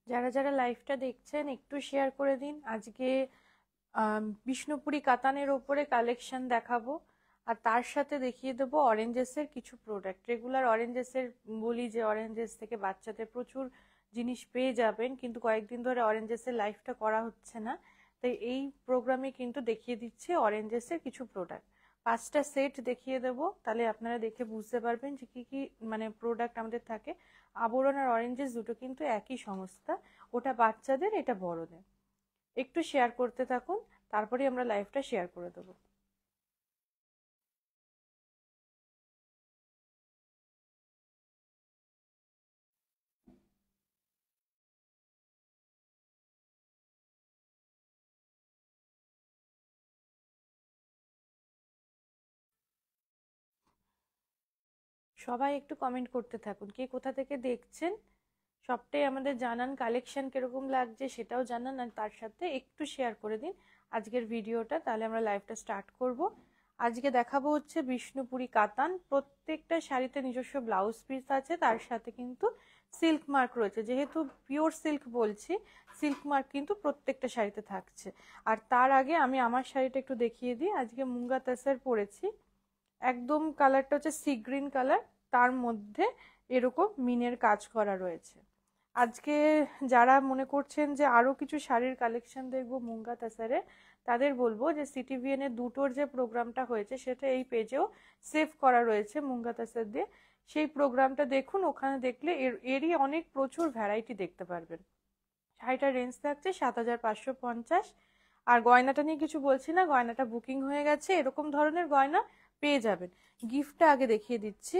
যারা যারা লাইভটা দেখছেন একটু শেয়ার করে দিন। আজকে বিষ্ণুপুরি কাতানের ওপরে কালেকশন দেখাবো, আর তার সাথে দেখিয়ে দেবো অরেঞ্জেসের কিছু প্রোডাক্ট। রেগুলার অরেঞ্জেসের বলি যে অরেঞ্জেস থেকে বাচ্চাদের প্রচুর জিনিস পেয়ে যাবেন, কিন্তু কয়েকদিন ধরে অরেঞ্জেসের লাইভটা করা হচ্ছে না, তাই এই প্রোগ্রামে কিন্তু দেখিয়ে দিচ্ছে অরেঞ্জেসের কিছু প্রোডাক্ট। 5টা সেট দেখিয়ে দেবো, তাহলে আপনারা দেখে বুঝতে পারবেন যে কি কি মানে প্রোডাক্ট আমাদের থাকে। আবরণ আর অরেঞ্জেস দুটো কিন্তু একই সংস্থা, ওটা বাচ্চাদের, এটা বড়দের। একটু শেয়ার করতে থাকুন, তারপরে আমরা লাইভটা শেয়ার করে দেবো। সবাই একটু কমেন্ট করতে থাকুন, কে কোথা থেকে দেখছেন সবটাই আমাদের জানান, কালেকশন কিরকম লাগছে সেটাও জানান, আর তার সাথে একটু শেয়ার করে দিন আজকের ভিডিওটা, তাহলে আমরা লাইভটা স্টার্ট করব। আজকে দেখাবো হচ্ছে বিষ্ণুপুরি কাতান। প্রত্যেকটা শাড়িতে নিজস্ব ব্লাউজ পিস আছে, তার সাথে কিন্তু সিল্ক মার্ক রয়েছে। যেহেতু পিওর সিল্ক বলছি, সিল্ক মার্ক কিন্তু প্রত্যেকটা শাড়িতে থাকছে। আর তার আগে আমি আমার শাড়িটা একটু দেখিয়ে দিই। আজকে মুঙ্গা তাসার পরেছি, একদম কালারটা হচ্ছে সি গ্রিন কালার, তার মধ্যে এরকম মিনের কাজ করা রয়েছে। আজকে যারা মনে করছেন যে আরো কিছু শাড়ির কালেকশন দেখবো মুঙ্গা তাসারে, তাদের বলবো যে সিটিভিএন এর দুটোর যে প্রোগ্রামটা হয়েছে সেটা এই পেজেও সেভ করা রয়েছে মুঙ্গা তাসার দিয়ে, সেই প্রোগ্রামটা দেখুন। ওখানে দেখলে এরই অনেক প্রচুর ভ্যারাইটি দেখতে পারবেন। শাড়িটার রেঞ্জ থাকছে 7,550। আর গয়নাটা নিয়ে কিছু বলছি না, গয়নাটা বুকিং হয়ে গেছে। এরকম ধরনের গয়না পেয়ে যাবেন। গিফটটা আগে দেখিয়ে দিচ্ছি।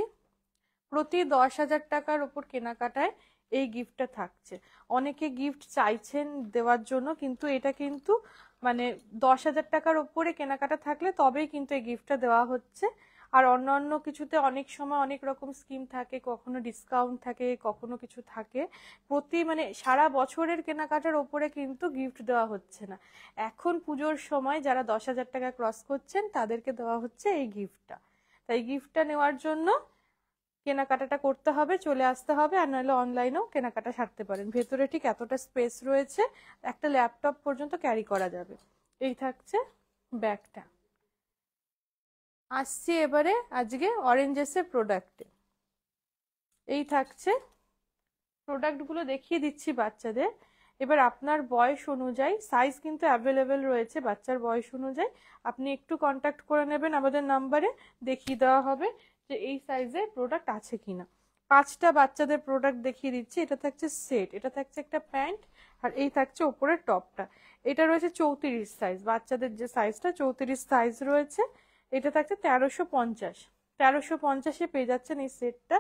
প্রতি 10,000 টাকার ওপর কেনাকাটায় এই গিফটটা থাকছে। অনেকে গিফট চাইছেন দেওয়ার জন্য, কিন্তু এটা কিন্তু মানে 10,000 টাকার ওপরে কেনাকাটা থাকলে তবেই কিন্তু এই গিফটটা দেওয়া হচ্ছে। আর অন্যান্য কিছুতে অনেক সময় অনেক রকম স্কিম থাকে, কখনো ডিসকাউন্ট থাকে, কখনো কিছু থাকে। প্রতি মানে সারা বছরের কেনাকাটার ওপরে কিন্তু গিফট দেওয়া হচ্ছে না। এখন পুজোর সময় যারা 10,000 টাকা ক্রস করছেন তাদেরকে দেওয়া হচ্ছে এই গিফটটা। তাই গিফটটা নেওয়ার জন্য কেনাকাটাটা করতে হবে, চলে আসতে হবে, আর নাহলে অনলাইনেও কেনাকাটা সারতে পারেন। ভেতরে ঠিক এতটা স্পেস রয়েছে, একটা ল্যাপটপ পর্যন্ত ক্যারি করা যাবে। এই থাকছে ব্যাগটা। আসছি এবারে আজকে অরেঞ্জেসের প্রোডাক্টে। এই থাকছে প্রোডাক্টগুলো, দেখিয়ে দিচ্ছি বাচ্চাদের। এবার আপনার বয়স অনুযায়ী সাইজ কিন্তু অ্যাভেলেবেল রয়েছে, বাচ্চার বয়স অনুযায়ী আপনি একটু কন্ট্যাক্ট করে নেবেন আমাদের নাম্বারে, দেখিয়ে দেওয়া হবে যে এই সাইজের প্রোডাক্ট আছে কিনা। 5টা বাচ্চাদের প্রোডাক্ট দেখিয়ে দিচ্ছি। এটা থাকছে সেট, এটা থাকছে একটা প্যান্ট, আর এই থাকছে ওপরের টপটা। এটা রয়েছে 34 সাইজ, বাচ্চাদের যে সাইজটা 34 সাইজ রয়েছে। এটা থাকছে 1350। 1350-এ পেয়ে যাচ্ছেন এই সেটটা।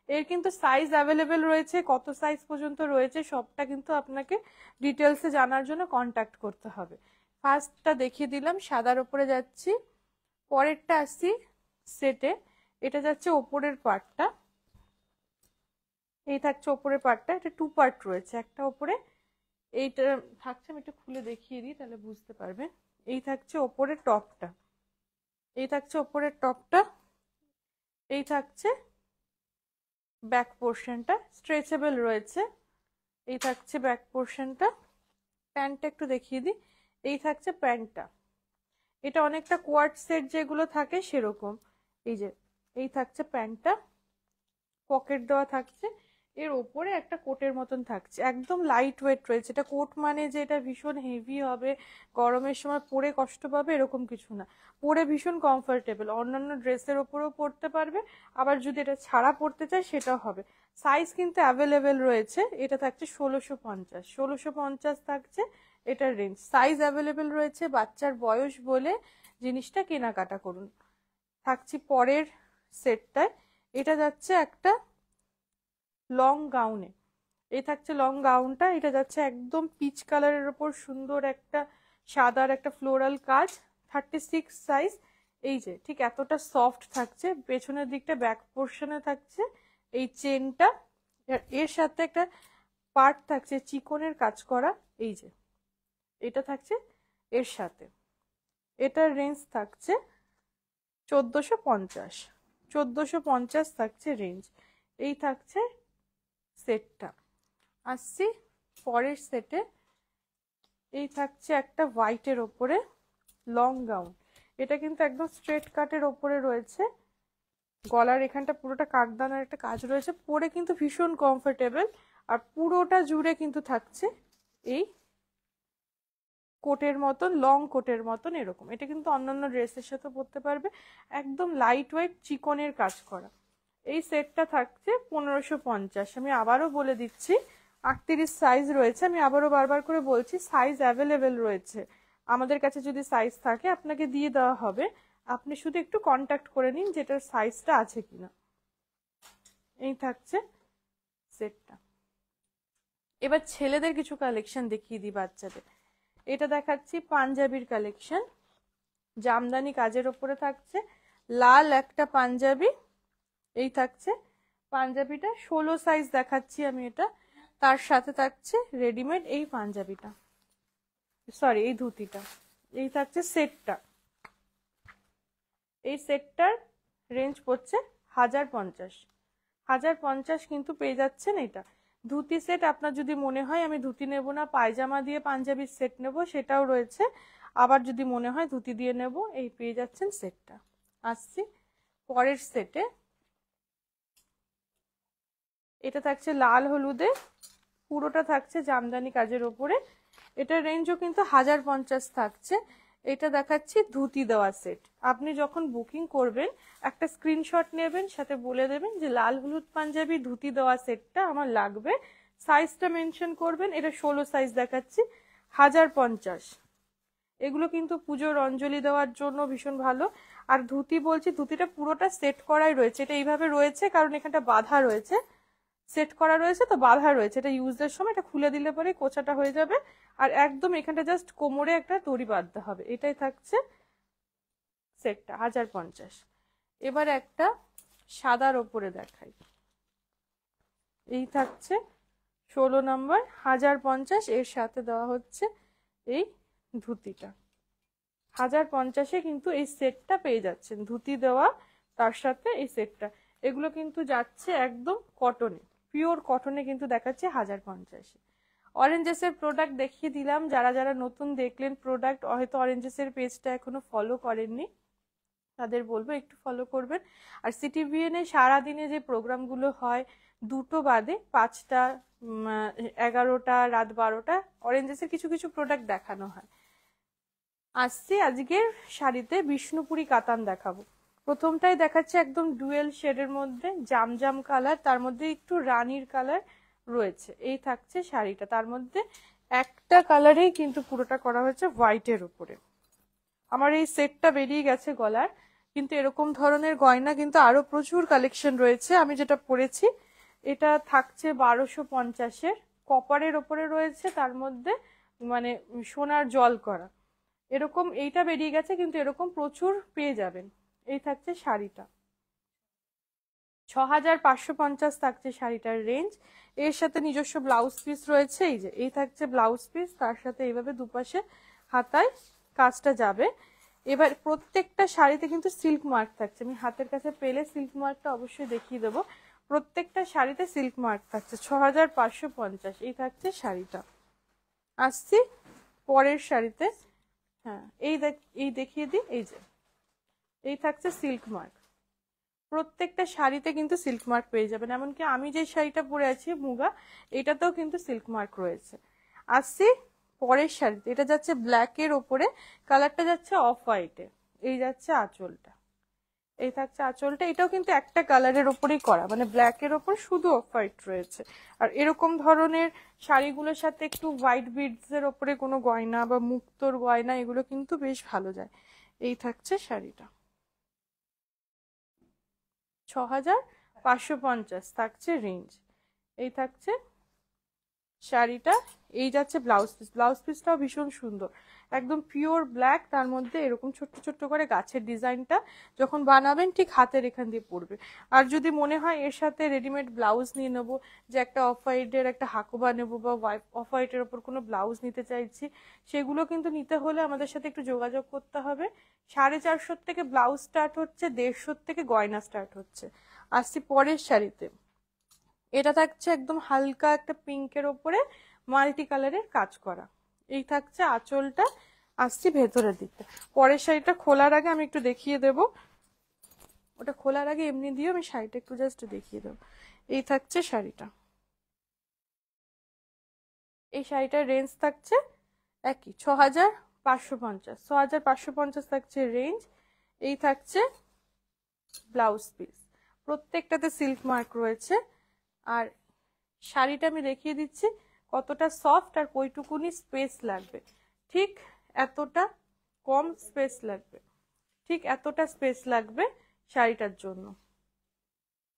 এর কিন্তু সাইজ অ্যাভেলেবেল রয়েছে, কত সাইজ পর্যন্ত রয়েছে সবটা কিন্তু আপনাকে ডিটেলসে জানার জন্য কন্ট্যাক্ট করতে হবে। ফার্স্টটা দেখিয়ে দিলাম, সাদার ওপরে যাচ্ছি। পরেরটা আসছি সেটে, এটা যাচ্ছে ওপরের পার্টটা। এই থাকছে ওপরের পার্টটা, এটা 2 পার্ট রয়েছে, একটা ওপরে এইটা থাকছে। আমি একটু খুলে দেখিয়ে দিই তাহলে বুঝতে পারবেন। এই থাকছে ওপরের টপটা, এই থাকছে ওপরের টপটা, এই থাকছে ব্যাক পোর্শনটা, স্ট্রেচেবল রয়েছে। এই থাকছে ব্যাক পোর্শনটা। প্যান্টটা একটু দেখিয়ে দিই। এই থাকছে প্যান্টটা, এটা অনেকটা কোয়ার্ট সেট যেগুলো থাকে সেরকম। এই যে এই থাকছে প্যান্টটা, পকেট দেওয়া থাকছে। এর ওপরে একটা কোটের মতন থাকছে, একদম লাইট ওয়েট রয়েছে। এটা কোট মানে যে এটা ভীষণ হেভি হবে, গরমের সময় পরে কষ্ট পাবে এরকম কিছু না, পরে ভীষণ কমফোর্টেবল। অন্যান্য ড্রেসের ওপরেও পরতে পারবে, আবার যদি এটা ছাড়া পরতে চায় সেটাও হবে। সাইজ কিন্তু অ্যাভেলেবেল রয়েছে। এটা থাকছে 1650, 1650 থাকছে এটার রেঞ্জ। সাইজ অ্যাভেলেবেল রয়েছে, বাচ্চার বয়স বলে জিনিসটা কেনাকাটা করুন। থাকছি পরের সেটটায়, এটা যাচ্ছে একটা লং গাউনে। এই থাকছে লং গাউনটা, এটা যাচ্ছে একদম পিচ কালারের ওপর সুন্দর একটা সাদার একটা ফ্লোরাল কাজ, 36 সাইজ। এই যে ঠিক এতটা সফট থাকছে, পেছনের দিকটা ব্যাক পোর্শনে থাকছে এই চেনটা, এর সাথে একটা পার্ট থাকছে চিকনের কাজ করা। এই যে এটা থাকছে এর সাথে। এটার রেঞ্জ থাকছে 1450, 1450 থাকছে রেঞ্জ। এই থাকছে সেটটা। আসছি পরের সেটে এই থাকছে একটা হোয়াইটের ওপরে লং গাউন। এটা কিন্তু একদম স্ট্রেট কাটের ওপরে রয়েছে, গলার এখানটা পুরোটা কাকদানার একটা কাজ রয়েছে, পরে কিন্তু ভীষণ কমফোর্টেবল। আর পুরোটা জুড়ে কিন্তু থাকছে এই কোটের মতন, লং কোটের মতন এরকম। এটা কিন্তু অন্যান্য ড্রেসের সাথে পরতে পারবে, একদম লাইট ওয়েট চিকনের কাজ করা। এই সেটটা থাকছে 1550। আমি আবারও বলে দিচ্ছি 38 সাইজ রয়েছে, আমি আবারও বারবার করে বলছি সাইজ অ্যাভেলেবেল রয়েছে আমাদের কাছে। যদি সাইজ থাকে আপনাকে দিয়ে দেওয়া হবে, আপনি শুধু একটু কন্ট্যাক্ট করে নিন যেটার সাইজটা আছে কিনা। এই থাকছে সেটটা। এবার ছেলেদের কিছু কালেকশন দেখিয়ে দিই বাচ্চাদের। এটা দেখাচ্ছি পাঞ্জাবির কালেকশন, জামদানি কাজের ওপরে থাকছে, লাল একটা পাঞ্জাবি। এই থাকছে পাঞ্জাবিটা, 16 সাইজ দেখাচ্ছি আমি এটা। তার সাথে থাকছে রেডিমেড এই পাঞ্জাবিটা, সরি এই ধুতিটা। এই থাকছে সেটটা। এই সেটটার রেঞ্জ পড়ছে 1050। 1050 কিন্তু পেয়ে যাচ্ছেন এটা। ধুতি সেট আপনার যদি মনে হয় আমি ধুতি নেব না, পায়জামা দিয়ে পাঞ্জাবির সেট নেব, সেটাও রয়েছে। আবার যদি মনে হয় ধুতি দিয়ে নেব, এই পেয়ে যাচ্ছেন সেটটা। আসছি পরের সেটে। এটা থাকছে লাল হলুদে, পুরোটা থাকছে জামদানি কাজের ওপরে। এটার রেঞ্জও কিন্তু 1050 থাকছে। এটা দেখাচ্ছি ধুতি দেওয়া সেট। আপনি যখন বুকিং করবেন একটা স্ক্রিনশট নেবেন, সাথে বলে দেবেন যে লাল হলুদ পাঞ্জাবি ধুতি দেওয়া সেটটা আমার লাগবে, সাইজটা মেনশন করবেন। এটা 16 সাইজ দেখাচ্ছি, 1050। এগুলো কিন্তু পুজোর অঞ্জলি দেওয়ার জন্য ভীষণ ভালো। আর ধুতি বলছি, ধুতিটা পুরোটা সেট করাই রয়েছে। এটা এইভাবে রয়েছে কারণ এখানটা বাঁধা রয়েছে, সেট করা রয়েছে তো বাঁধা রয়েছে। এটা ইউজের সময় এটা খুলে দিলে পরে কোচাটা হয়ে যাবে। আর একদম এখানটা জাস্ট কোমরে একটা দড়ি বাঁধতে হবে। এটাই থাকছে সেটটা, 1050। এবার একটা সাদার ওপরে দেখাই। এই থাকছে 16 নম্বর, 1050। এর সাথে দেওয়া হচ্ছে এই ধুতিটা। 1050-এ কিন্তু এই সেটটা পেয়ে যাচ্ছেন, ধুতি দেওয়া তার সাথে এই সেটটা। এগুলো কিন্তু যাচ্ছে একদম কটনে, পিওর কটনে কিন্তু দেখাচ্ছে 1050-এ। অরেঞ্জেসের প্রোডাক্ট দেখিয়ে দিলাম। যারা যারা নতুন দেখলেন প্রোডাক্ট, হয়তো অরেঞ্জেসের পেজটা এখনো ফলো করেননি, তাদের বলবো একটু ফলো করবেন। আর সিটিভিএনে সারাদিনে যে প্রোগ্রামগুলো হয়, দুটো বাদে 5টা, 11টা, রাত 12টা অরেঞ্জেসের কিছু কিছু প্রোডাক্ট দেখানো হয়। আসছি আজকের শাড়িতে বিষ্ণুপুরি কাতান দেখাবো। প্রথমটাই দেখাচ্ছে একদম ডুয়েল শেডের মধ্যে জামজাম কালার, তার মধ্যে একটু রানীর কালার রয়েছে। এই থাকছে শাড়িটা, তার মধ্যে একটা কালারেই কিন্তু পুরোটা করা হয়েছে হোয়াইটের উপরে। আমার এই সেটটা বেরিয়ে গেছে গলার, কিন্তু এরকম ধরনের গয়না কিন্তু আরো প্রচুর কালেকশন রয়েছে। আমি যেটা পরেছি এটা থাকছে 1250-এর, কপারের ওপরে রয়েছে, তার মধ্যে মানে সোনার জল করা এরকম। এইটা বেরিয়ে গেছে কিন্তু এরকম প্রচুর পেয়ে যাবেন। এই থাকছে শাড়িটা, 6550 থাকছে শাড়িটার রেঞ্জ। এর সাথে নিজস্ব ব্লাউজ পিস রয়েছে। এই যে এই থাকছে ব্লাউজ পিস, তার সাথে এইভাবে দুপাশে হাতায় কাজটা যাবে। এবার প্রত্যেকটা শাড়িতে কিন্তু সিল্ক মার্ক থাকছে। আমি হাতের কাছে পেলে সিল্ক মার্কটা অবশ্যই দেখিয়ে দেবো। প্রত্যেকটা শাড়িতে সিল্ক মার্ক থাকছে। 6550 এই থাকছে শাড়িটা। আসছি পরের শাড়িতে। হ্যাঁ এই দেখিয়ে দিই। এই যে এই থাকছে সিল্ক মার্ক। প্রত্যেকটা শাড়িতে কিন্তু সিল্ক মার্ক পেয়ে যাবেন। এমনকি আমি যে শাড়িটা পরে আছি মুগা, এটাতেও কিন্তু সিল্ক মার্ক রয়েছে। আসছি পরের শাড়িতে। এটা যাচ্ছে ব্ল্যাকের ওপরে, কালারটা যাচ্ছে অফ হোয়াইটে। এই যাচ্ছে আঁচলটা, এই থাকছে আঁচলটা। এটাও কিন্তু একটা কালারের ওপরেই করা, মানে ব্ল্যাকের ওপর শুধু অফ হোয়াইট রয়েছে। আর এরকম ধরনের শাড়িগুলোর সাথে একটু হোয়াইট বিডস এর ওপরে কোনো গয়না বা মুক্তোর গয়না, এগুলো কিন্তু বেশ ভালো যায়। এই থাকছে শাড়িটা, 6550 থাকছে রেঞ্জ। এই থাকছে শাড়িটা। এই যাচ্ছে ব্লাউজ পিস। ব্লাউজ পিসটাও ভীষণ সুন্দর, একদম পিওর ব্ল্যাক, তার মধ্যে এরকম ছোট্ট ছোট্ট করে গাছের ডিজাইনটা যখন বানাবেন ঠিক হাতের এখান দিয়ে পড়বে। আর যদি মনে হয় এর সাথে রেডিমেড ব্লাউজ নিয়ে নেবো, যে একটা অফ হোয়াইটের একটা হাকুবা নেবো বা অফ হোয়াইটের ওপর কোনো ব্লাউজ নিতে চাইছি, সেগুলো কিন্তু নিতে হলে আমাদের সাথে একটু যোগাযোগ করতে হবে। 450 থেকে ব্লাউজ স্টার্ট হচ্ছে, 150 থেকে গয়না স্টার্ট হচ্ছে। আসছি পরের শাড়িতে। এটা থাকছে একদম হালকা একটা পিঙ্কের ওপরে মাল্টি কালারের কাজ করা। এই থাকছে আঁচলটা। আসছি ভেতরের দিকটা। পরের শাড়িটা খোলার আগে আমি একটু দেখিয়ে দেব, ওটা খোলার আগে এমনি দিয়ে আমি শাড়িটা একটু জাস্ট দেখিয়ে দেবো। এই থাকছে শাড়িটা। এই শাড়িটার রেঞ্জ থাকছে একই 6550, 6550 থাকছে রেঞ্জ। এই থাকছে ব্লাউজ পিস, প্রত্যেকটাতে সিল্ক মার্ক রয়েছে। আর শাড়িটা আমি দেখিয়ে দিচ্ছি কতটা সফট আর কইটুকুনি স্পেস লাগবে। ঠিক এতটা কম স্পেস লাগবে, ঠিক এতটা স্পেস লাগবে শাড়িটার জন্য।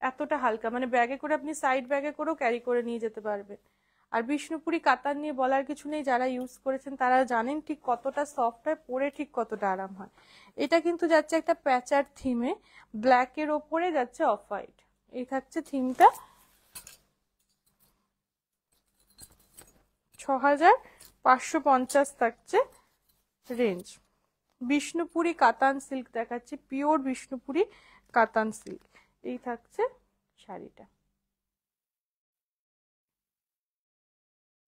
এতটা হালকা, মানে ব্যাগে করে আপনি সাইড ব্যাগে করেও ক্যারি করে নিয়ে যেতে পারবে। আর বিষ্ণুপুরি কাতান নিয়ে বলার কিছু নেই, যারা ইউজ করেছেন তারা জানেন ঠিক কতটা সফট হয়, পরে ঠিক কতটা আরাম হয়। এটা কিন্তু যাচ্ছে একটা প্যাচার থিমে, ব্ল্যাকের ওপরে যাচ্ছে অফ হোয়াইট। এই থাকছে থিমটা। 6550 থাকছে রেঞ্জ। বিষ্ণুপুরি কাতান সিল্ক দেখাচ্ছি, পিওর বিষ্ণুপুরি কাতান সিল্ক। এই থাকছে শাড়িটা,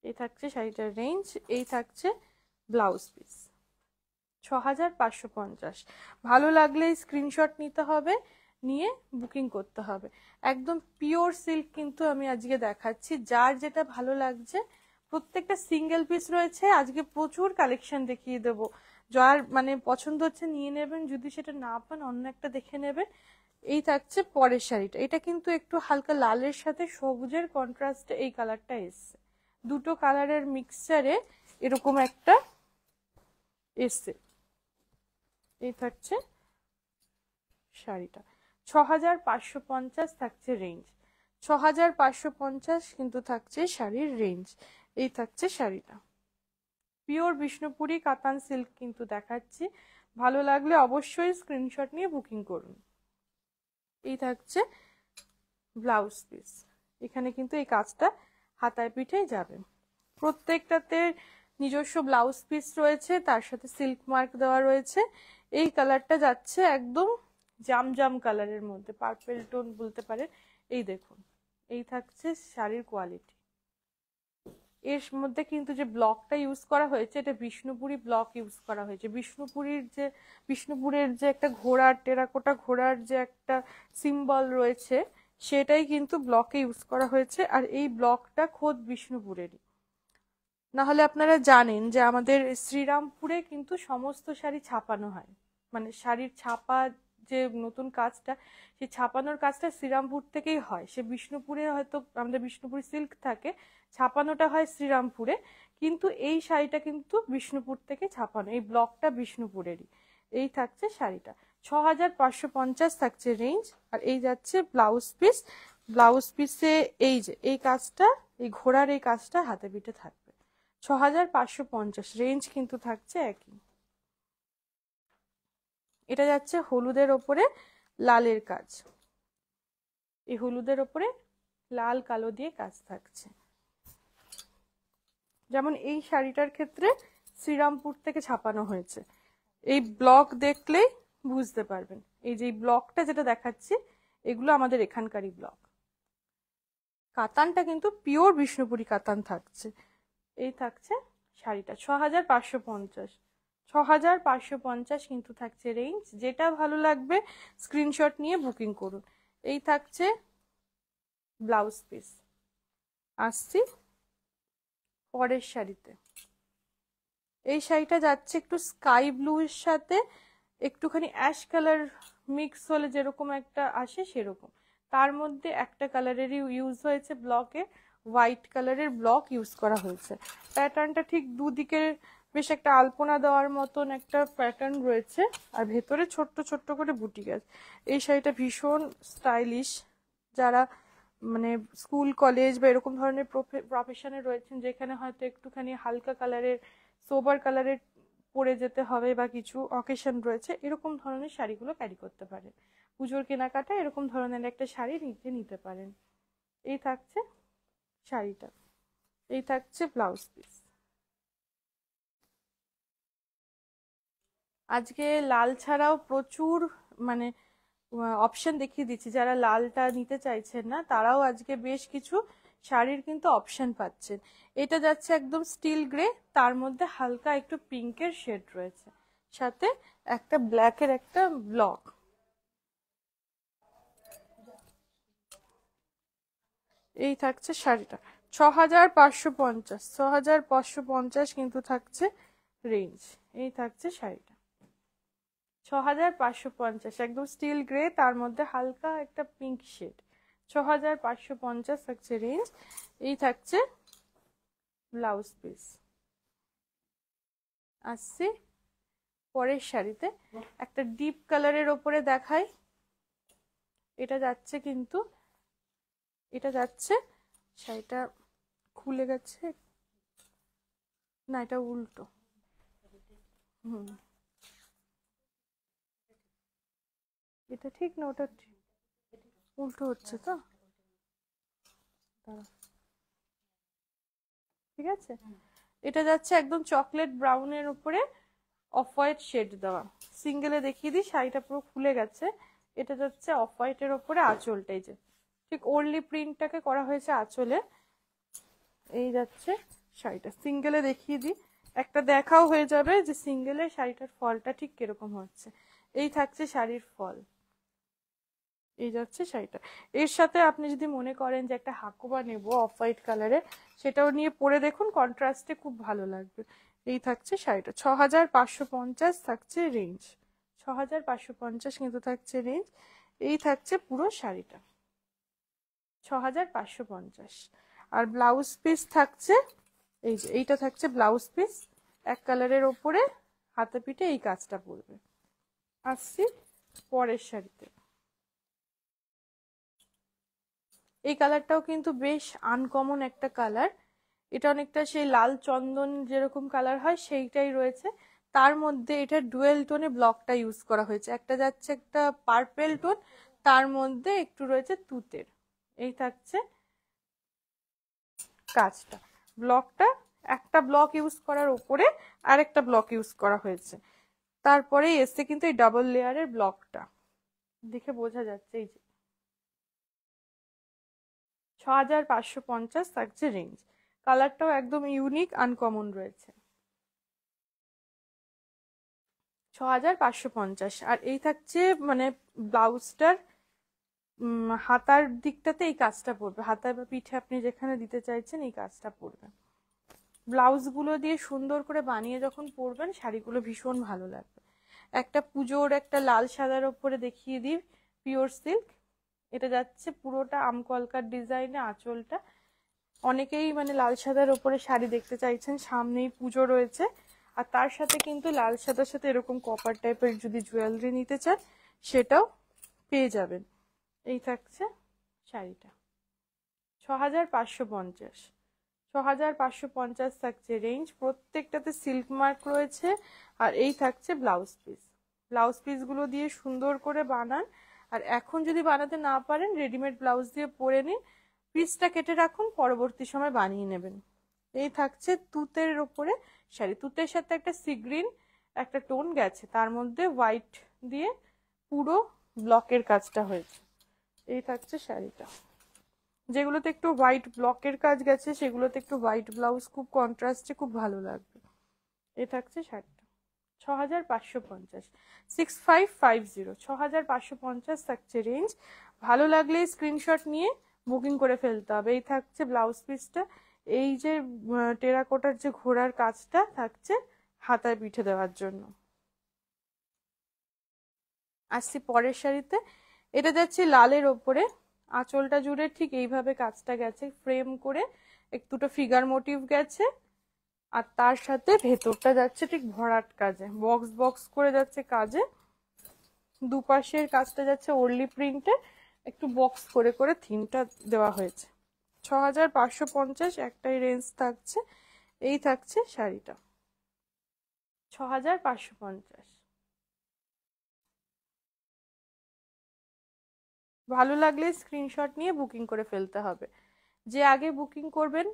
এই থাকছে শাড়িটার রেঞ্জ। এই থাকছে ব্লাউজ পিস। 6550। ভালো লাগলে স্ক্রিনশট নিতে হবে, নিয়ে বুকিং করতে হবে। একদম পিওর সিল্ক কিন্তু আমি আজকে দেখাচ্ছি, যার যেটা ভালো লাগছে। প্রত্যেকটা সিঙ্গেল পিস রয়েছে, আজকে প্রচুর কালেকশন দেখিয়ে দেব। যার মানে পছন্দ হচ্ছে নিয়ে নেবেন, যদি সেটা না পান অন্য একটা দেখে নেবেন। এই থাকছে পরের শাড়িটা। এটা কিন্তু একটু হালকা লালের সাথে সবুজের কন্ট্রাস্টে এই কালারটা এসছে, দুটো কালারের মিক্সচারে এরকম একটা এসছে। এই থাকছে শাড়িটা। 6550 থাকছে রেঞ্জ। 6550 কিন্তু থাকছে শাড়ির রেঞ্জ। এই থাকছে শাড়িটা। পিওর বিষ্ণুপুরি কাতান সিল্ক কিন্তু দেখাচ্ছি, ভালো লাগলে অবশ্যই স্ক্রিনশট নিয়ে বুকিং করুন। এই থাকছে ব্লাউজ পিস। এখানে কিন্তু এই কাজটা হাতায় পিঠেই যাবে। প্রত্যেকটাতে নিজস্ব ব্লাউজ পিস রয়েছে, তার সাথে সিল্ক মার্ক দেওয়া রয়েছে। এই কালারটা যাচ্ছে একদম জাম জাম কালারের মধ্যে, পার্পেল টোন বলতে পারেন। এই দেখুন, এই থাকছে শাড়ির কোয়ালিটি। এর মধ্যে কিন্তু যে ব্লকটা ইউজ করা হয়েছে, এটা বিষ্ণুপুরি ব্লক ইউজ করা হয়েছে। বিষ্ণুপুরের যে একটা ঘোড়ার, টেরাকোটা ঘোড়ার যে একটা সিম্বল রয়েছে, সেটাই কিন্তু ব্লকে ইউজ করা হয়েছে। আর এই ব্লকটা খোদ বিষ্ণুপুরেরই। না হলে আপনারা জানেন যে আমাদের শ্রীরামপুরে কিন্তু সমস্ত শাড়ি ছাপানো হয়, মানে শাড়ির ছাপা যে নতুন কাজটা, সেই ছাপানোর কাজটা শ্রীরামপুর থেকেই হয়। সে বিষ্ণুপুরে হয়তো আমাদের বিষ্ণুপুরি সিল্ক থাকে, ছাপানোটা হয় শ্রীরামপুরে, কিন্তু এই শাড়িটা কিন্তু বিষ্ণুপুর থেকে ছাপানো, এই ব্লকটা বিষ্ণুপুরেরই। এই থাকছে শাড়িটা। 6550 থাকছে রেঞ্জ। আর এই যাচ্ছে ব্লাউজ পিস। ব্লাউজ পিসে এই যে এই কাজটা, এই ঘোড়ার এই কাজটা হাতে পিঠে থাকবে। 6550 রেঞ্জ কিন্তু থাকছে একই। এটা যাচ্ছে হলুদের ওপরে লালের কাজ। এই হলুদের ওপরে লাল কালো দিয়ে কাজ থাকছে। যেমন এই শাড়িটার ক্ষেত্রে শ্রীরামপুর থেকে ছাপানো হয়েছে, এই ব্লক দেখলেই বুঝতে পারবেন। এই যে ব্লকটা যেটা দেখাচ্ছি, এগুলো আমাদের এখানকারই ব্লক। কাতানটা কিন্তু পিওর বিষ্ণুপুরি কাতান থাকছে। এই থাকছে শাড়িটা। 6550, 6550 কিন্তু থাকছে রেঞ্জ। যেটা ভালো লাগবে স্ক্রিনশট নিয়ে বুকিং করুন। এই থাকছে ব্লাউজ পিস। আসছি পরের শাড়িতে। এই শাড়িটা যাচ্ছে একটু স্কাই ব্লু এর সাথে একটুখানি অ্যাশ কালার মিক্স হলে যেরকম একটা আসে সেরকম, তার মধ্যে একটা কালারেরই ইউজ হয়েছে ব্লকে, হোয়াইট কালারের ব্লক ইউজ করা হয়েছে। প্যাটার্নটা ঠিক দুদিকে বেশ একটা আলপনা দেওয়ার মতন একটা প্যাটার্ন রয়েছে, আর ভেতরে ছোট্ট ছোট্ট করে বুটি গাছ। এই শাড়িটা ভীষণ স্টাইলিশ। যারা মানে স্কুল কলেজ বা এরকম ধরনের প্রফেশনে রয়েছেন, যেখানে হয়তো একটুখানি হালকা কালারের, সোবার কালারের পরে যেতে হবে বা কিছু অকেশন রয়েছে, এরকম ধরনের শাড়িগুলো ক্যারি করতে পারেন। পুজোর কেনাকাটা এরকম ধরনের একটা শাড়ি নিতে পারেন। এই থাকছে শাড়িটা। এই থাকছে ব্লাউজ পিস। আজকে লাল ছাড়াও প্রচুর মানে অপশন দেখিয়ে দিচ্ছি, যারা লালটা নিতে চাইছেন না তারাও আজকে বেশ কিছু শাড়ির কিন্তু অপশন পাচ্ছেন। এটা যাচ্ছে একদম স্টিল গ্রে, তার মধ্যে হালকা একটু পিঙ্কের শেড রয়েছে, সাথে একটা ব্ল্যাকের একটা ব্লক। এই থাকছে শাড়িটা 6550, 6550 কিন্তু থাকছে রেঞ্জ। এই থাকছে শাড়িটা 6550, একদম স্টিল গ্রে, তার মধ্যে হালকা একটা পিঙ্ক শেড। 6550 থাকছে রেঞ্জ। এই থাকছে ব্লাউজ পিস। আসছি পরের শাড়িতে, একটা ডিপ কালারের ওপরে দেখাই। এটা যাচ্ছে কিন্তু, এটা যাচ্ছে, শাড়িটা খুলে গেছে না, এটা উল্টো। হুম, এটা ঠিক না, ওটা উল্টো হচ্ছে তো, ঠিক আছে। এটা যাচ্ছে একদম চকলেট ব্রাউনের উপরে অফ হোয়াইট শেড দেওয়া। সিঙ্গেলে দেখিয়ে দিই, শাড়িটা পুরো খুলে গেছে। এটা যাচ্ছে অফ হোয়াইটের ওপরে আঁচলটাই, যে ঠিক ওরলি প্রিন্টটাকে করা হয়েছে আঁচলে। এই যাচ্ছে শাড়িটা, সিঙ্গেলে দেখিয়ে দিই, একটা দেখাও হয়ে যাবে যে সিঙ্গেলে শাড়িটার ফলটা ঠিক কিরকম হচ্ছে। এই থাকছে শাড়ির ফল। এই যাচ্ছে শাড়িটা। এর সাথে আপনি যদি মনে করেন যে একটা হাকোবা নেব অফ হোয়াইট কালারের, সেটাও নিয়ে পরে দেখুন, কন্ট্রাস্টে খুব ভালো লাগবে। এই থাকছে শাড়িটা 6550 থাকছে রেঞ্জ। 6550 কিন্তু থাকছে রেঞ্জ। এই থাকছে পুরো শাড়িটা 6550। আর ব্লাউজ পিস থাকছে এই যে, এইটা থাকছে ব্লাউজ পিস, এক কালারের ওপরে হাতে পিঠে এই কাজটা পড়বে। আসছি পরের শাড়িতে। এই কালারটাও কিন্তু বেশ আনকমন একটা কালার। এটা অনেকটা সেই লাল চন্দন যেরকম কালার হয় সেইটাই রয়েছে, তার মধ্যে এটা ডুয়েল টোনে ব্লকটা ইউজ করা হয়েছে। একটা যাচ্ছে একটা পার্পেল টোন, তার মধ্যে একটু রয়েছে তুতের। এই থাকছে কাজটা, ব্লকটা একটা ব্লক ইউজ করার উপরে আরেকটা ব্লক ইউজ করা হয়েছে। তারপরে এসছে কিন্তু এই ডাবল লেয়ারের ব্লকটা, দেখে বোঝা যাচ্ছে। এই যে 6550 থাকছে রেঞ্জ। কালারটাও একদম ইউনিক আনকমন রয়েছে। 6550। আর এই থাকছে মানে ব্লাউজটার হাতার দিকটাতে এই কাজটা পড়বে, হাতায় বা পিঠে আপনি যেখানে দিতে চাইছেন এই কাজটা পড়বে। ব্লাউজগুলো দিয়ে সুন্দর করে বানিয়ে যখন পরবেন শাড়িগুলো ভীষণ ভালো লাগবে। একটা পুজোর একটা লাল সাদার ওপরে দেখিয়ে দিই, পিওর সিল্ক। এটা যাচ্ছে পুরোটা আমকলকার ডিজাইনে আঁচলটা। অনেকেই মানে লাল সাদার ওপরে শাড়ি দেখতে চাইছেন, সামনেই পুজো রয়েছে। আর তার সাথে কিন্তু লাল সাদার সাথে এরকম কপার টাইপের যদি জুয়েলারি নিতে চান সেটাও পেয়ে যাবেন। এই থাকছে শাড়িটা 6550। 6550 থাকছে রেঞ্জ। প্রত্যেকটাতে সিল্ক মার্ক রয়েছে। আর এই থাকছে ব্লাউজ পিস। ব্লাউজ পিসগুলো দিয়ে সুন্দর করে বানান। আর এখন যদি বানাতে না পারেন রেডিমেড ব্লাউজ দিয়ে পরে নিন, পিসটা কেটে রাখুন, পরবর্তী সময় বানিয়ে নেবেন। এই থাকছে তুতের উপরে শাড়ি, তুতের সাথে একটা সি গ্রিন একটা টোন গেছে, তার মধ্যে হোয়াইট দিয়ে পুরো ব্লকের কাজটা হয়েছে। এই থাকছে শাড়িটা। যেগুলোতে একটু হোয়াইট ব্লকের কাজ গেছে সেগুলোতে একটু হোয়াইট ব্লাউজ খুব কন্ট্রাস্টে খুব ভালো লাগবে। এ থাকছে শাড়িটা 6550, 6550, 6550 থাকছে রেঞ্জ। ভালো লাগলে স্ক্রিনশট নিয়ে বুকিং করে ফেলতে হবে। এই থাকছে ব্লাউজ পিসটা। এই যে টেরাকোটার যে ঘোড়ার কাজটা থাকছে হাতায় পিঠে দেওয়ার জন্য। আসছি পরের শাড়িতে। এটা যাচ্ছে লালের ওপরে, আঁচলটা জুড়ে ঠিক এইভাবে কাজটা গেছে, ফ্রেম করে একটুটা ফিগার মোটিভ গেছে। আর তার সাথে ভেতরটা যাচ্ছে ঠিক ভরাট কাজে, বক্স বক্স করে যাচ্ছে কাজে। দুপাশের কাজটা যাচ্ছে ওরলি প্রিন্টে, একটু বক্স করে করে থিমটা দেওয়া হয়েছে। 6550 একটাই রেঞ্জ থাকছে। এই থাকছে শাড়িটা 6550। ভালো লাগলে স্ক্রিনশট নিয়ে বুকিং করে ফেলতে হবে। যে আগে বুকিং করবেন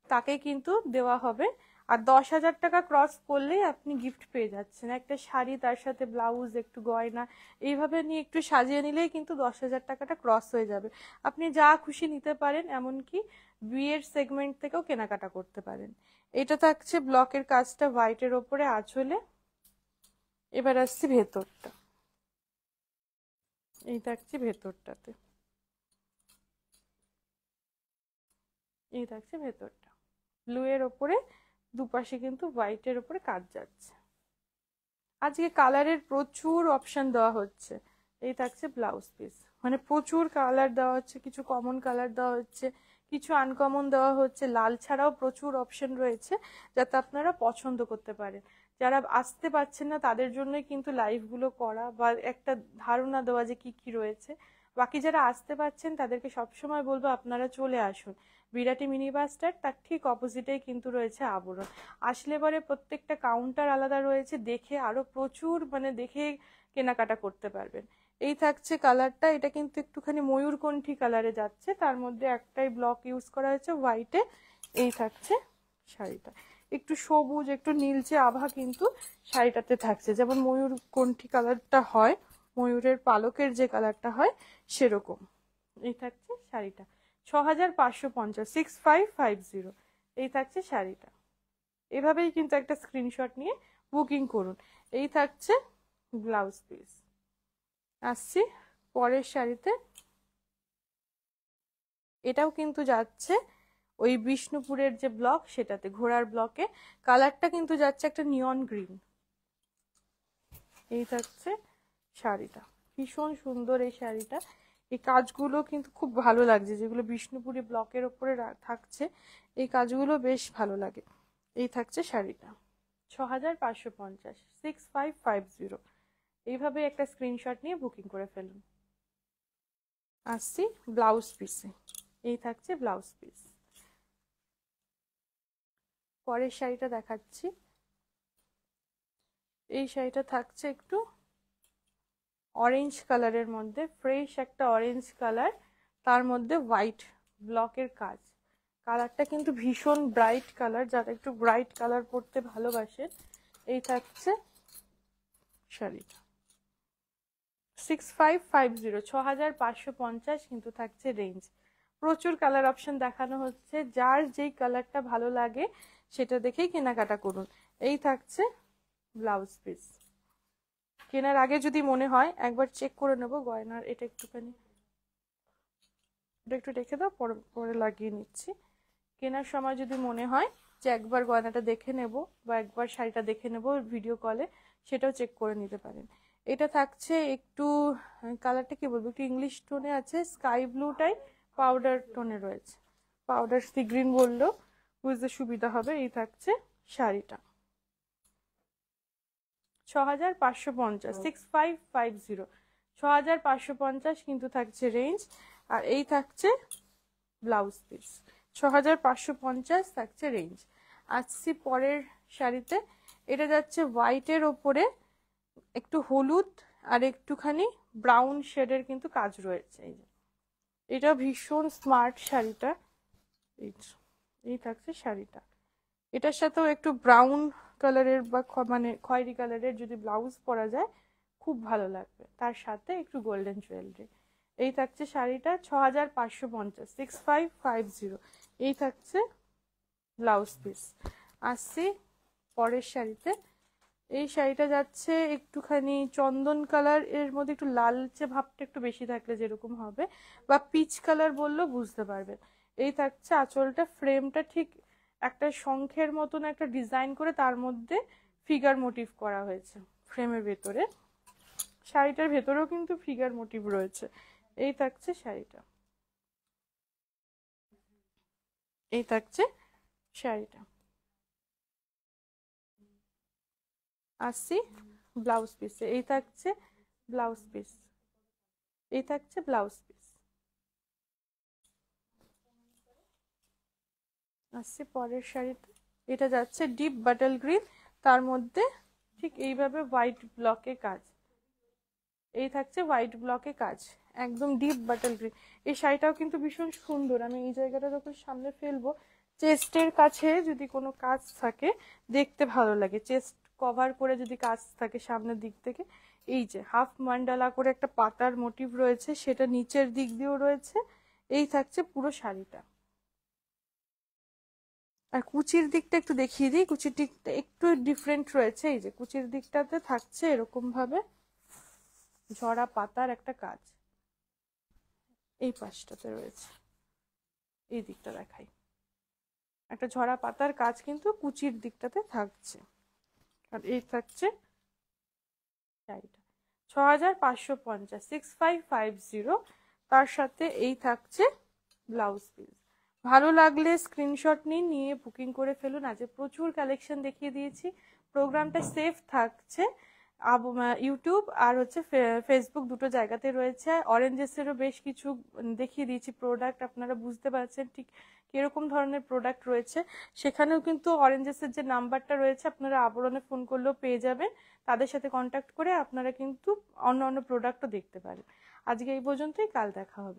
তাকে কিন্তু দেওয়া হবে আর 10,000 টাকা ক্রস করলেই আপনি গিফট পেয়ে যাচ্ছেন, একটা শাড়ি, তার সাথে ব্লাউজ, একটু গয়না, এইভাবে নিয়ে একটু সাজিয়ে নিলেই কিন্তু 10,000 টাকাটা ক্রস হয়ে যাবে। আপনি যা খুশি নিতে পারেন, এমনকি বিয়ের সেগমেন্ট থেকেও কেনাকাটা করতে পারেন। এটা থাকছে ব্লকের কাজটা হোয়াইটের ওপরে আঁচলে। এবার আসছি ভেতরটা, এই থাকছে ভেতরটাতে, এই থাকছে ভেতরটা ব্লু এর ওপরে, দুপাশে কিন্তু হোয়াইটের ওপরে কাজ যাচ্ছে। আজকে কালারের প্রচুর অপশন দেওয়া হচ্ছে। এই থাকছে ব্লাউজ পিস, মানে প্রচুর কালার দেওয়া হচ্ছে, কিছু কমন কালার দেওয়া হচ্ছে, কিছু আনকমন দেওয়া হচ্ছে, লাল ছাড়াও প্রচুর অপশন রয়েছে যাতে আপনারা পছন্দ করতে পারেন। যারা আসতে পারছেন না তাদের জন্যই কিন্তু লাইভগুলো করা, বা একটা ধারণা দেওয়া যে কি কি রয়েছে। বাকি যারা আসতে পারছেন তাদেরকে সবসময় বলবো আপনারা চলে আসুন। বিরাটি মিনি বাস স্ট্যান্ড, তার ঠিক অপোজিটেই কিন্তু রয়েছে আবরণ। আসলে পরে প্রত্যেকটা কাউন্টার আলাদা রয়েছে, দেখে আরো প্রচুর মানে দেখে কেনাকাটা করতে পারবেন। এই থাকছে কালারটা, এটা কিন্তু একটুখানি ময়ূরকণ্ঠী কালারে যাচ্ছে, তার মধ্যে একটাই ব্লক ইউজ করা হয়েছে হোয়াইটে। এই থাকছে শাড়িটা, একটু সবুজ একটু নীলচে আভা কিন্তু শাড়িটাতে থাকছে, যেমন ময়ূরকণ্ঠী কালারটা হয়, ময়ূরের পালকের যে কালারটা হয় সেরকম। এই থাকছে শাড়িটা, 6,550, 6550। এই থাকছে শাড়িটা, এভাবেই কিন্তু একটা স্ক্রিনশট নিয়ে বুকিং করুন। এই থাকছে ব্লাউজ পিস। আসছি পরের শাড়িতে, এটাও কিন্তু যাচ্ছে ওই বিষ্ণুপুরের যে ব্লক সেটাতে, ঘোড়ার ব্লকে। কালারটা কিন্তু যাচ্ছে একটা নিয়ন গ্রিন। এই থাকছে শাড়িটা, ভীষণ সুন্দর এই শাড়িটা। এই কাজগুলো কিন্তু খুব ভালো লাগছে, যেগুলো বিষ্ণুপুরি ব্লকের ওপরে থাকছে, এই কাজগুলো বেশ ভালো লাগে। এই থাকছে শাড়িটা, 6,550, 6550। এইভাবে একটা স্ক্রিনশট নিয়ে বুকিং করে ফেলুন। আসছি ব্লাউজ পিসে, এই থাকছে ব্লাউজ পিস। পরের শাড়িটা দেখাচ্ছি, এই শাড়িটা থাকছে একটু অরেঞ্জ কালারের মধ্যে, ফ্রেশ একটা অরেঞ্জ কালার, তার মধ্যে হোয়াইট ব্লকের কাজ। কালারটা কিন্তু ভীষণ ব্রাইট কালার, যারা একটু ব্রাইট কালার পরতে ভালোবাসেন। এই থাকছে শাড়িটা, 6550, 6,550 কিন্তু থাকছে রেঞ্জ। প্রচুর কালার অপশন দেখানো হচ্ছে, যার যেই কালারটা ভালো লাগে সেটা দেখেই কেনাকাটা করুন। এই থাকছে ব্লাউজ পিস। কেনার আগে যদি মনে হয় একবার চেক করে নেবো গয়নার, এটা একটুখানি, এটা একটু রেখে দাও, পরে পরে লাগিয়ে নিচ্ছি। কেনার সময় যদি মনে হয় যে একবার গয়নাটা দেখে নেব বা একবার শাড়িটা দেখে নেব ভিডিও কলে, সেটাও চেক করে নিতে পারেন। এটা থাকছে একটু, কালারটা কি বলবো, একটু ইংলিশ টোনে আছে, স্কাই ব্লুটাই পাউডার টোনে রয়েছে, পাউডার সি গ্রিন বললেও বুঝতে সুবিধা হবে। এই থাকছে শাড়িটা, 6,550, 6550, 6,550 কিন্তু থাকছে রেঞ্জ। আর এই থাকছে ব্লাউজ পিস, 6,550 থাকছে রেঞ্জ। আসছি পরের শাড়িতে, এটা যাচ্ছে হোয়াইটের ওপরে একটু হলুদ আর একটুখানি ব্রাউন শেডের কিন্তু কাজ রয়েছে। এই যে এটা ভীষণ স্মার্ট শাড়িটা, এই থাকছে শাড়িটা। এটার সাথেও একটু ব্রাউন কালারের বা মানে খয়েরি কালারের যদি ব্লাউজ পরা যায় খুব ভালো লাগবে, তার সাথে একটু গোল্ডেন জুয়েলারি। এই থাকছে শাড়িটা, 6,550, 6550। এই থাকছে ব্লাউজ পিস। আসছি পরের শাড়িতে, এই শাড়িটা যাচ্ছে একটুখানি চন্দন কালার এর মধ্যে একটু লালচে ভাবটা একটু বেশি থাকলে যেরকম হবে, বা পিচ কালার বললেও বুঝতে পারবে। এই থাকছে আঁচলটা, ফ্রেমটা ঠিক একটা শঙ্খের মতন একটা ডিজাইন করে তার মধ্যে ফিগার মোটিভ করা হয়েছে ফ্রেমের ভেতরে। শাড়িটার ভেতরেও কিন্তু ফিগার মোটিভ রয়েছে। এই থাকছে শাড়িটা, এই থাকছে শাড়িটা। আসছি ব্লাউজ পিসে, এই থাকছে ব্লাউজ পিস, এই থাকছে ব্লাউজ পিস। আসছি পরের শাড়িতে, এটা যাচ্ছে ডিপ বাটল গ্রিন, তার মধ্যে ঠিক এইভাবে হোয়াইট ব্লকে কাজ। এই থাকছে হোয়াইট ব্লকে কাজ, একদম ডিপ বাটল গ্রিন। এই শাড়িটাও কিন্তু ভীষণ সুন্দর। আমি এই জায়গাটা যখন সামনে ফেলবো চেস্টের কাছে যদি কোনো কাজ থাকে দেখতে ভালো লাগে, চেস্ট কভার করে যদি কাজ থাকে সামনের দিক থেকে, এই যে হাফ মান্ডালা করে একটা পাতার মোটিভ রয়েছে, সেটা নিচের দিক দিয়েও রয়েছে। এই থাকছে পুরো শাড়িটা। আর কুচির দিকটা একটু দেখিয়ে দিই, কুচির দিকটা একটু ডিফারেন্ট রয়েছে। এই যে কুচির দিকটাতে থাকছে এরকম ভাবে ঝরা পাতার একটা কাজ, এই পাশটাতে রয়েছে। এই দিকটা দেখাই, একটা ঝরা পাতার কাজ কিন্তু কুচির দিকটাতে থাকছে। আর এই থাকছে শাড়িটা 6550, 6550। তার সাথে এই থাকছে ব্লাউজ পিস। ভালো লাগলে স্ক্রিনশট নিয়ে বুকিং করে ফেলুন। আজ প্রচুর কালেকশন দেখিয়ে দিয়েছি। প্রোগ্রামটা সেফ থাকছে, ইউটিউব আর হচ্ছে ফেসবুক দুটো জায়গাতে রয়েছে। অরেঞ্জেসেরও বেশ কিছু দেখিয়ে দিয়েছি প্রোডাক্ট, আপনারা বুঝতে পারছেন ঠিক কিরকম ধরনের প্রোডাক্ট রয়েছে। সেখানেও কিন্তু অরেঞ্জেসের যে নাম্বারটা রয়েছে আপনারা আবরণে ফোন করলেও পেয়ে যাবেন, তাদের সাথে কন্ট্যাক্ট করে আপনারা কিন্তু অন্য অন্য প্রোডাক্টও দেখতে পারেন। আজকে এই পর্যন্তই, কাল দেখা হবে।